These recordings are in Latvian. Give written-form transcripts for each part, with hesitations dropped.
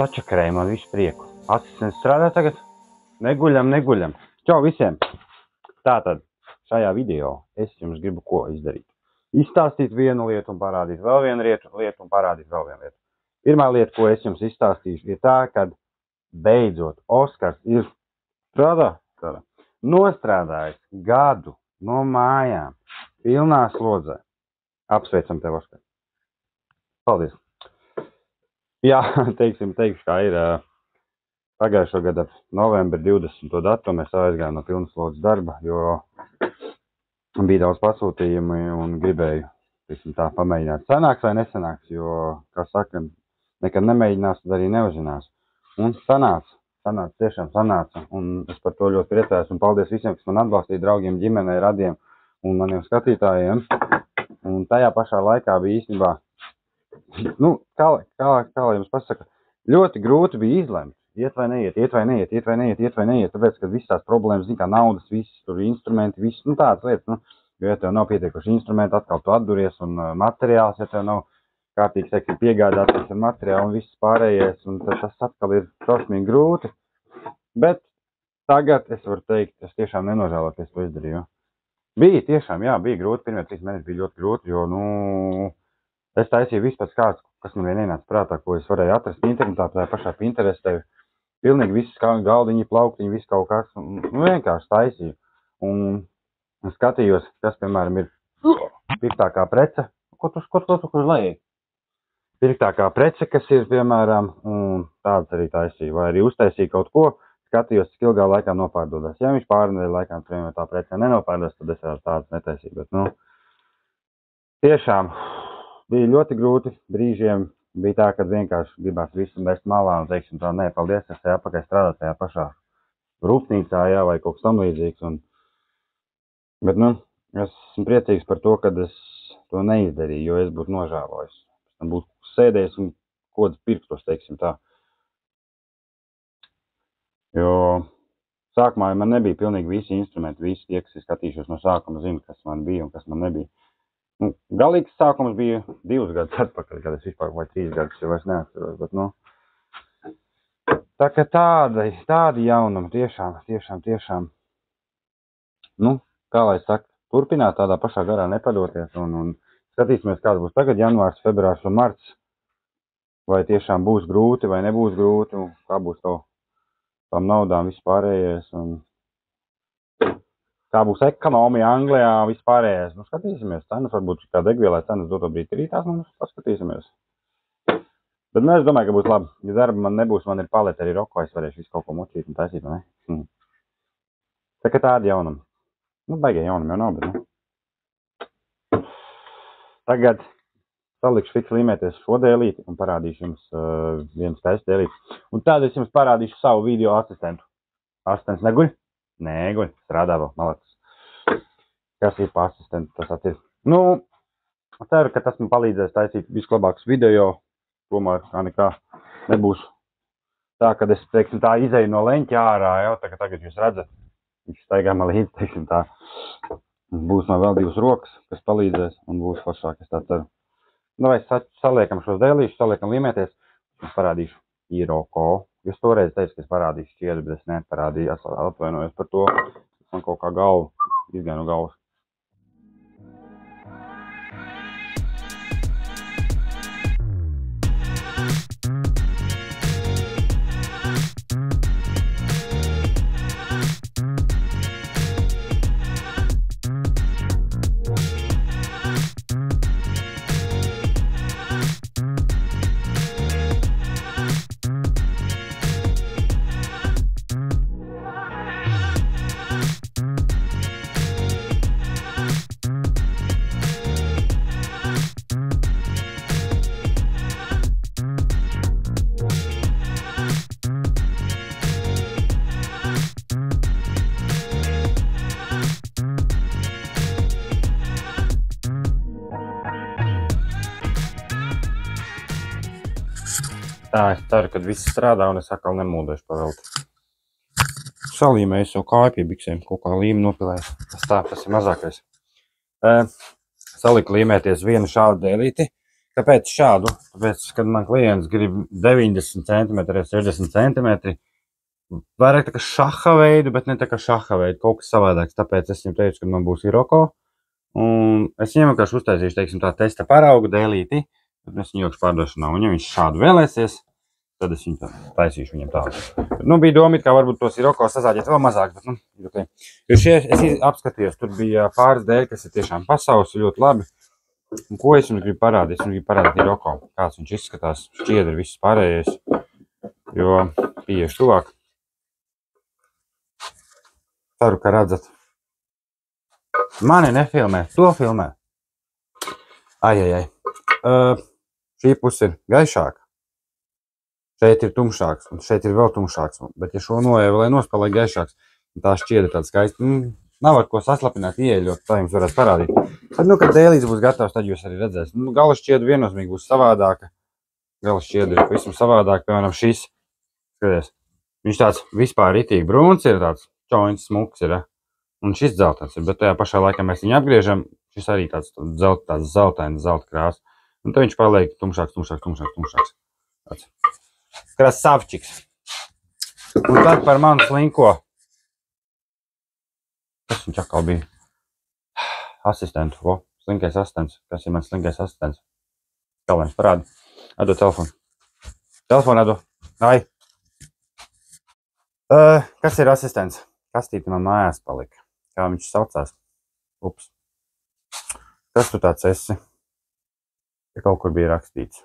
sačakarēja man visu prieku. Asistents strādā tagad. Neguļam. Čau visiem! Tātad, šajā video es jums gribu ko izdarīt. Izstāstīt vienu lietu un parādīt vēl vienu lietu un parādīt vēl vienu lietu. Pirmā lieta, ko es jums izstāstīšu, ir tā, kad beidzot Oskars ir nostrādājis gadu no mājām pilnā slodzē. Apsveicam tev, Oskar. Paldies. Jā, teikšu, kā ir pagājušo gadu novembra 20. datumu es aizgāju no pilnas slodzes darba, jo bija daudz pasūtījumu un gribēju, tā, pamēģināt. Sanāks vai nesanāks, jo, kā saka, nekad nemēģinās, tad arī neuzinās. Un tiešām sanāca, un es par to ļoti priecājos, un paldies visiem, kas man atbalstīja, draugiem, ģimenei, radiem un maniem skatītājiem. Un tajā pašā laikā bija īstenībā, kā lai jums pasaka, ļoti grūti bija izlemt, iet vai neiet, tāpēc, ka visas tās problēmas, zin kā naudas, visas tur instrumenti, visas, tādas lietas, jo, ja tev nav pietiekoši instrumenti, atkal tu atduries, un materiāls, ja tev nav kārtīgi, teiksim, piegādāties ar materiālu un viss pārējais, un tas atkal ir šausmīgi grūti, bet tagad es varu teikt, es tiešām nenožēloju, ka es to izdarīju. Bija tiešām, jā, bija grūti, pirmie 3 mēneši bija ļoti grūti, jo, es taisīju visu pēc kārtas, kas man vien ienāca prātā, ko es varēju atrast internetā, tā pašā Pinterestē, pilnīgi viss galdiņi, plauktiņi, viss kaut kas, vienkārši taisīju. Un skatījos, kas, piemēram, ir pirktākā prece, ko tu lejai? Pirktākā prece, kas ir, piemēram, un tādas arī taisīju, vai arī uztaisīju kaut ko, skatījos, cik ilgā laikā nopārdodas. Ja viņš pārnedēļ laikā tā precē nenopārdodas, tad es tādas netaisīju, bet, tiešām bija ļoti grūti brīžiem, bija tā, kad vienkārši gribās visu mest malā un teiksim tā, nē, paldies, es te atpakaļ strādāt tajā pašā rūpnīcā, jā, vai kaut kas tam līdzīgs. Bet, es esmu priecīgs par to, kad es to neizdarīju, jo es būtu nožēlojis. Es būtu sēdējis un kodas pirkstos, teiksim tā. Jo sākumā man nebija pilnīgi visi instrumenti, visi tie, kas ir skatījušies no sākuma, zina, kas man bija un kas man nebija. Galīgs sākums bija 2 gadus atpakaļ, kad es vispār, vai 3 gadus, jo es neatceros, bet, tā kā tādi jaunumi, tiešām, kā lai saka, turpināt tādā pašā garā nepadoties un skatīsimies, kāds būs tagad janvārs, februārs un marts, vai tiešām būs grūti vai nebūs grūti, un kā būs tām naudām vispārējais, un kā būs ekonomija Anglijā vispārējais. Skatīsimies, cenas varbūt kā degvielai cenas doto brīdi krītās, paskatīsimies. Bet, es domāju, ka būs labi. Ja darba man nebūs, man ir paleta arī roko, es varēšu visu kaut ko mučīt un taisīt, vai ne? Tā kā tādi jaunumi. Baigie jaunumi jau nav, bet, Tagad salikšu fiks līmēties šo dēlīti un parādīšu jums vienu skaistu dēlīti. Un tad es jums parādīšu savu video asistentu. Asistents neguļ? Neguļ, strādā vēl, malacis. Kas ir pa asistentu, tas ir. Ceru, ka tas man palīdzēs taisīt visklabākus video, tomēr kā nekā nebūs tā, kad es, teiksim, tā izeju no leņķa ārā, jau tā, ka tagad jūs redzat, viņš staigā man līdzi, teiksim, tā. Būs man vēl 2 rokas, kas palīdzēs un būs foršāk, es tā ceru. Vai saliekam šos dēlīšus, saliekam līmēties, es parādīšu īroko. Jūs toreiz teicu, ka es parādīšu šķiedru, bet es neparādīju, atvainojos par to. Man kaut kā galva izgāja no galvas. Tā, es ceru, ka viss strādā un es atkal nemūdēšu pavelti. Salīmēju savu kāju pie biksēm, kaut kā līmi nopilēju. Tas ir mazākais. Saliku līmēties vienu šādu dēlīti, Kāpēc šādu? Tāpēc, kad man klients grib 90 cm, 60 cm, vairāk tā kā šaha veidu, bet ne tā kā šaha veidu, kaut kas savādāks. Tāpēc es viņam teicu, ka man būs Iroko. Un es viņam vienkārši uztaisīšu, teiksim, tā testa paraugu dēlīti, bet es viņu iekšu pārdošanā. Un ja viņš šādu vēlēsies, tad es viņu taisīšu viņam tādu. Nu, bija doma, kā varbūt tos Iroko sazāģēt vēl mazāk, bet, nu, okay. Jo šie, es apskatījos, tur bija pāris dēļ, kas ir tiešām pasaules ļoti labi. Un ko es jums gribu parādīt? Es jums gribu parādīt Iroko, kāds viņš izskatās, šķiedri viss pārējais, jo pieiešu tuvāk. Ceru, ka redzat. Mani nefilmē, to filmē. Ai. Šī puse ir gaišāka. Šeit ir tumšāks, un šeit ir vēl tumšāks. Bet ja šo noeju, lai nospēlē gaišāks, tā šķiedra tāda skaista. Nav ar ko saslapināt ieeļot, tā jums varētu parādīt. Tad, nu, kad dēlīts būs gatavs, tad jūs arī redzēsiet. Nu, gala šķiedra viennozīmīgi būs savādāka. Gala šķiedra ir pavisam savādāka, piemēram, šis. Skaties, viņš tāds vispār ritīgi brūns ir, tāds čoins smuks ir, ja? Un šis dzeltens ir, bet tajā pašā laikā mēs viņu apgriežam, šis arī tāds zeltains, zelta krās. Un tad viņš paliek tumšāks. Tāds krasavčiks. Un tad par manu slinko. Kas viņš atkal bija? Asistentu, slinkais asistents. Kas ir mans slinkais asistents? Galvenais parādi. Atdod telefonu. Telefonu atdod. Ai. Kas ir asistents? Kastīte man mājās palika. Kā viņš saucās? Ups. Kas tu tāds esi? Ja kaut kur bija rakstīts.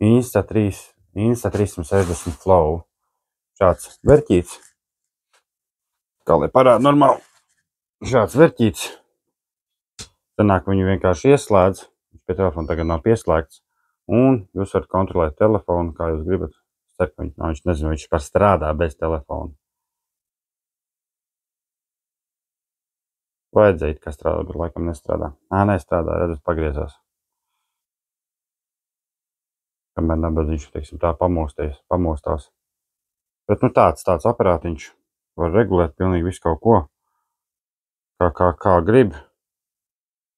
Insta360 Flow. Šāds verķīts. Kā lai parāda normāli. Šāds verķīts. Sanāk viņu vienkārši ieslēdz. Viņš pie telefona tagad nav pieslēgts. Un jūs varat kontrolēt telefonu, kā jūs gribat. Viņš nezinu, viņš par strādā bez telefona. Vajadzēja, ka strādā, bet laikam nestrādā. Nestrādā, redzat, pagriezās. Kamēr nabadzīšu, teiksim, tā pamostās. Bet, nu, tāds aparātiņš var regulēt pilnīgi visu kaut ko, kā grib.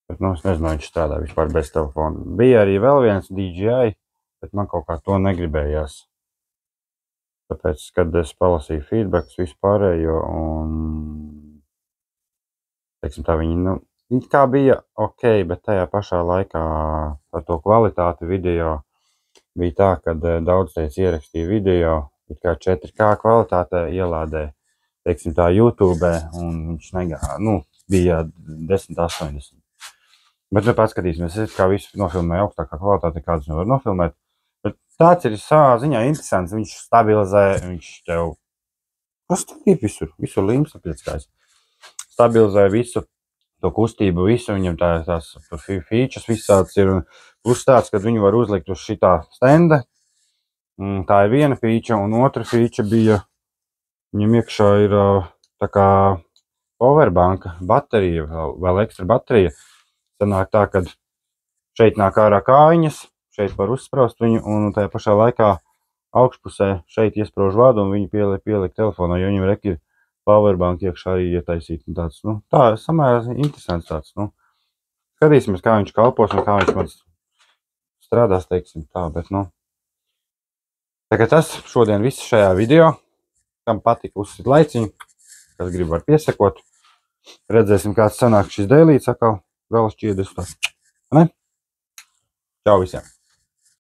Bet, nu, es nezinu, viņš strādā vispār bez telefona. Bija arī vēl viens DJI, bet man kaut kā to negribējās. Tāpēc, kad es palasīju feedbacks vispārējo un, teiksim tā, viņi kā bija ok, bet tajā pašā laikā par to kvalitāti video bija tā, kad daudz teica ierakstīja video, it kā 4K kvalitātē ielādē, teiksim tā, YouTube, un viņš bija 1080. Bet nu paskatīsimies, es kā visu nofilmēju augstākā kvalitāte, kādas nevar nofilmēt. Bet tāds ir savā ziņā interesants, viņš stabilizē, viņš tev, kas tur ir visur līmes apliecinājas, stabilizē visu to kustību, visu, viņam tās features visāds ir, un plus tāds, kad viņu var uzlikt uz šitā stenda, tā ir viena feature, un otra feature bija, viņam iekšā ir tā kā powerbanka, baterija, vēl ekstra baterija, sanāk tā, kad šeit nāk ārā kājiņas, šeit var uzspraust viņu, un tajā pašā laikā augšpusē šeit iesprauž vadu, un viņu pieliek telefonā, jo viņam ir powerbank iekšā arī ietaisīt. Tāds, nu, tā samērā interesants tāds, nu. Skatīsimies, kā viņš kalpos un kā viņš man strādās, teiksim tā, bet, nu. Tagad tas šodien viss šajā video. Kam patika, uzsit laiciņu, kas grib var piesakot. Redzēsim, kāds sanāk šis dēlīts atkal, gala šķiedrs. Ne? Čau visiem!